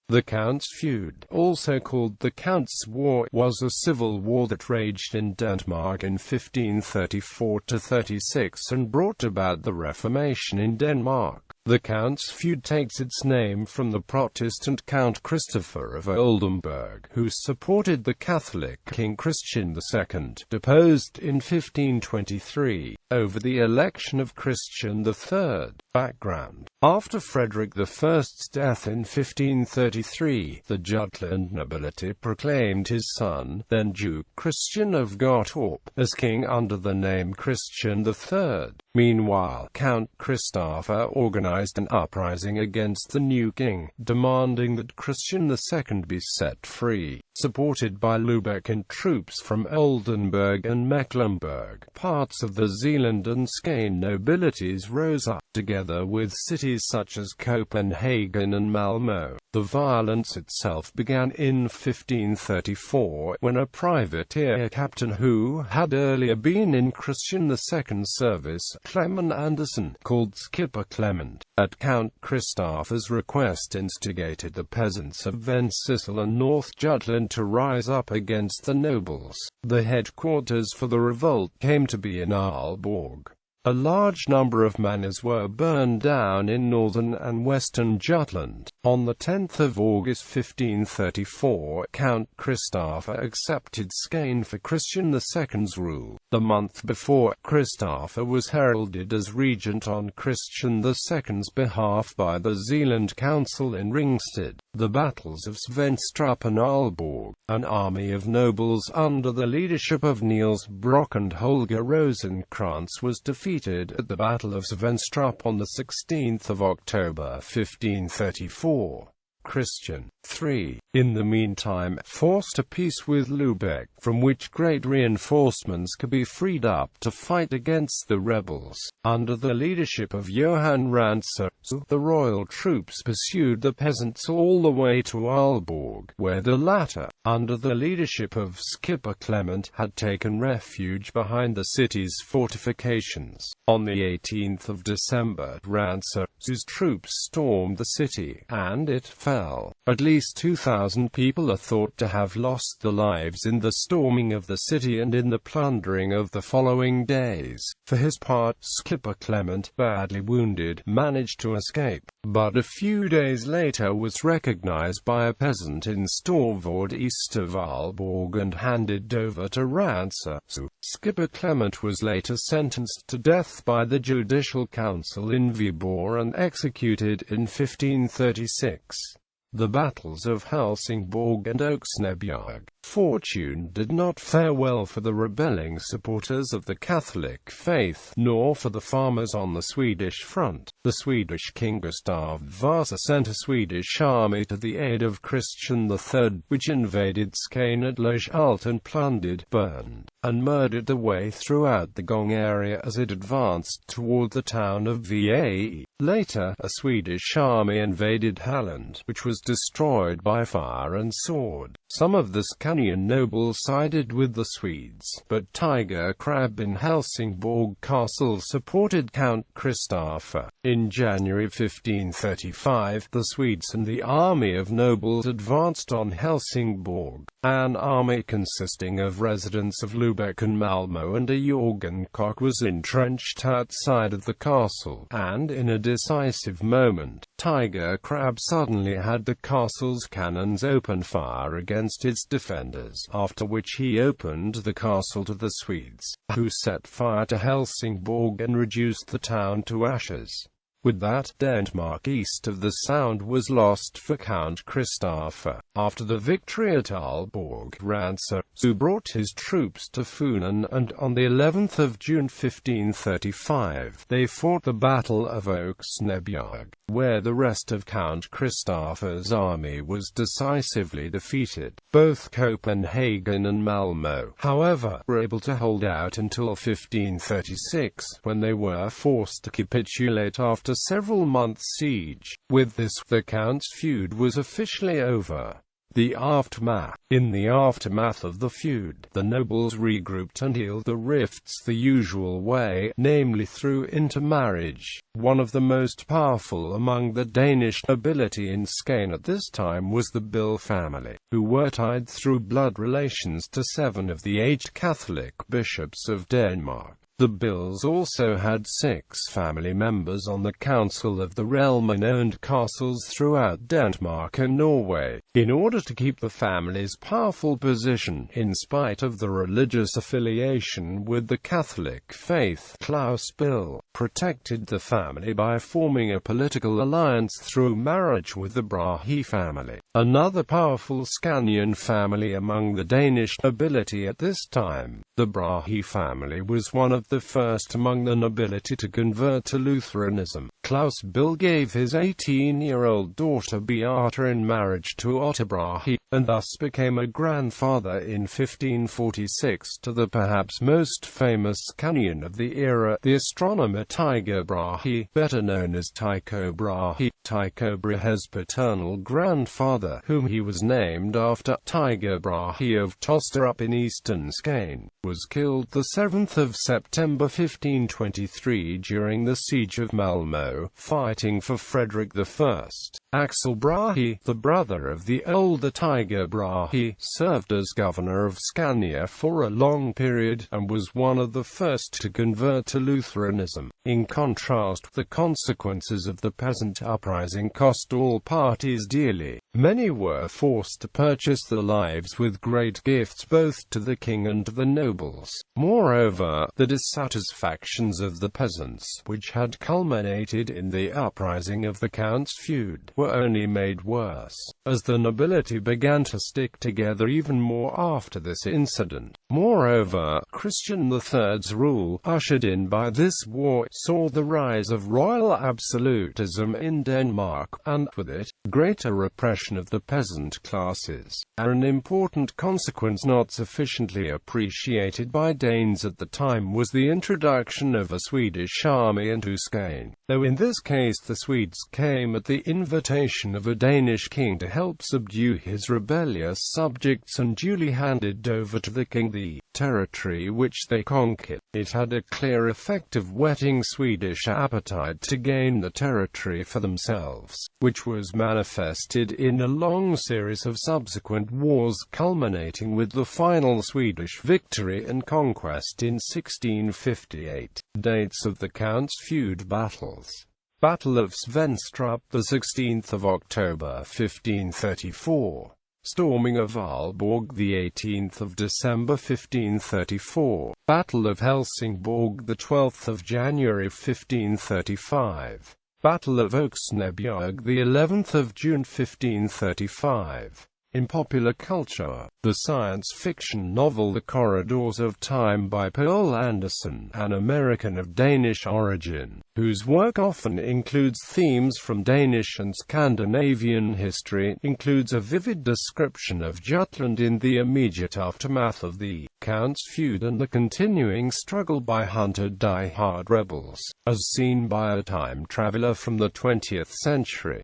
The Count's Feud, also called the Count's War, was a civil war that raged in Denmark in 1534–36 and brought about the Reformation in Denmark. The Count's Feud takes its name from the Protestant Count Christopher of Oldenburg, who supported the Catholic King Christian II, deposed in 1523, over the election of Christian III. Background: after Frederick I's death in 1533, the Jutland nobility proclaimed his son, then Duke Christian of Gottorp, as king under the name Christian III. Meanwhile, Count Christopher organized an uprising against the new king, demanding that Christian II be set free. Supported by Lübeck and troops from Oldenburg and Mecklenburg, parts of the Zealand and Skane nobilities rose up, together with cities such as Copenhagen and Malmö. The violence itself began in 1534, when a privateer captain who had earlier been in Christian II's service, Clement Anderson, called Skipper Clement, at Count Christopher's request instigated the peasants of Vendsyssel and North Jutland to rise up against the nobles. The headquarters for the revolt came to be in Aalborg. A large number of manors were burned down in northern and western Jutland. On the 10th of August 1534, Count Christopher accepted Skane for Christian II's rule. The month before, Christopher was heralded as regent on Christian II's behalf by the Zealand Council in Ringsted. The battles of Svenstrup and Aalborg. An army of nobles under the leadership of Niels Brock and Holger Rosenkrantz was defeated at the Battle of Svenstrup on 16 October 1534. Christian III, in the meantime, forced a peace with Lübeck, from which great reinforcements could be freed up to fight against the rebels. Under the leadership of Johann Rantzau, the royal troops pursued the peasants all the way to Aalborg, where the latter, under the leadership of Skipper Clement, had taken refuge behind the city's fortifications. On the 18th of December, Rantzau's troops stormed the city, and it fell. At least 2,000 people are thought to have lost their lives in the storming of the city and in the plundering of the following days. For his part, Skipper Clement, badly wounded, managed to escape, but a few days later was recognized by a peasant in Storvord east of Aalborg and handed over to Rantzau. Skipper Clement was later sentenced to death by the Judicial Council in Viborg and executed in 1536. The battles of Helsingborg and Oxnebrug. Fortune did not fare well for the rebelling supporters of the Catholic faith, nor for the farmers on the Swedish front. The Swedish king Gustav Vasa sent a Swedish army to the aid of Christian III, which invaded Skane at Lejalt and plundered, burned, and murdered the way throughout the Gong area as it advanced toward the town of VIAF. Later, a Swedish army invaded Halland, which was destroyed by fire and sword. Some of the Scanian nobles sided with the Swedes, but Tiger Crab in Helsingborg Castle supported Count Christopher. In January 1535, the Swedes and the army of nobles advanced on Helsingborg. An army consisting of residents of Lübeck and Malmö and a Jorgenkock was entrenched outside of the castle, and in a decisive moment, Tiger Crab suddenly had the castle's cannons open fire against its defenders, after which he opened the castle to the Swedes, who set fire to Helsingborg and reduced the town to ashes. With that, Denmark east of the Sound was lost for Count Christopher. After the victory at Aalborg, Rantzau brought his troops to Funen, and on the 11th of June 1535, they fought the Battle of Oxnebrug, where the rest of Count Christopher's army was decisively defeated. Both Copenhagen and Malmö, however, were able to hold out until 1536, when they were forced to capitulate after several months' siege. With this, the Count's feud was officially over. The aftermath. In the aftermath of the feud, the nobles regrouped and healed the rifts the usual way, namely through intermarriage. One of the most powerful among the Danish nobility in Skane at this time was the Bill family, who were tied through blood relations to 7 of the 8 Catholic bishops of Denmark. The Bills also had 6 family members on the Council of the Realm and owned castles throughout Denmark and Norway. In order to keep the family's powerful position, in spite of the religious affiliation with the Catholic faith, Claus Bill protected the family by forming a political alliance through marriage with the Brahe family, another powerful Scanian family among the Danish nobility at this time. The Brahe family was one of the first among the nobility to convert to Lutheranism. Claus Bill gave his 18-year-old daughter Beata in marriage to Otto Brahe, and thus became a grandfather in 1546 to the perhaps most famous Scanian of the era, the astronomer Tycho Brahe, better known as Tycho Brahe. Tycho Brahe's paternal grandfather, whom he was named after, Tycho Brahe of Tosterup in eastern Skane, was killed the 7th of September 1523 during the siege of Malmö, fighting for Frederick I. Axel Brahe, the brother of the older Tycho Brahe, served as governor of Scania for a long period, and was one of the first to convert to Lutheranism. In contrast, the consequences of the peasant uprising cost all parties dearly. Many were forced to purchase their lives with great gifts both to the king and to the nobles. Moreover, the dissatisfactions of the peasants, which had culminated in the uprising of the Count's feud, were only made worse, as the nobility began to stick together even more after this incident. Moreover, Christian III's rule, ushered in by this war, saw the rise of royal absolutism in Denmark, and, with it, greater repression of the peasant classes. An important consequence not sufficiently appreciated by Danes at the time was the introduction of a Swedish army into Skane, though in this case the Swedes came at the invitation of a Danish king to help subdue his rebellious subjects and duly handed over to the king the territory which they conquered. It had a clear effect of whetting Swedish appetite to gain the territory for themselves, which was manifested in a long series of subsequent wars culminating with the final Swedish victory and conquest in 1658. Dates of the Count's feud battles. Battle of Svenstrup, the 16th of October 1534. Storming of Aalborg, the 18th of December 1534. Battle of Helsingborg, the 12th of January 1535. Battle of Oxnebjerg, the 11th of June 1535. In popular culture, the science fiction novel The Corridors of Time by Poul Anderson, an American of Danish origin, whose work often includes themes from Danish and Scandinavian history, includes a vivid description of Jutland in the immediate aftermath of the Count's feud and the continuing struggle by hunted die-hard rebels, as seen by a time traveler from the 20th century.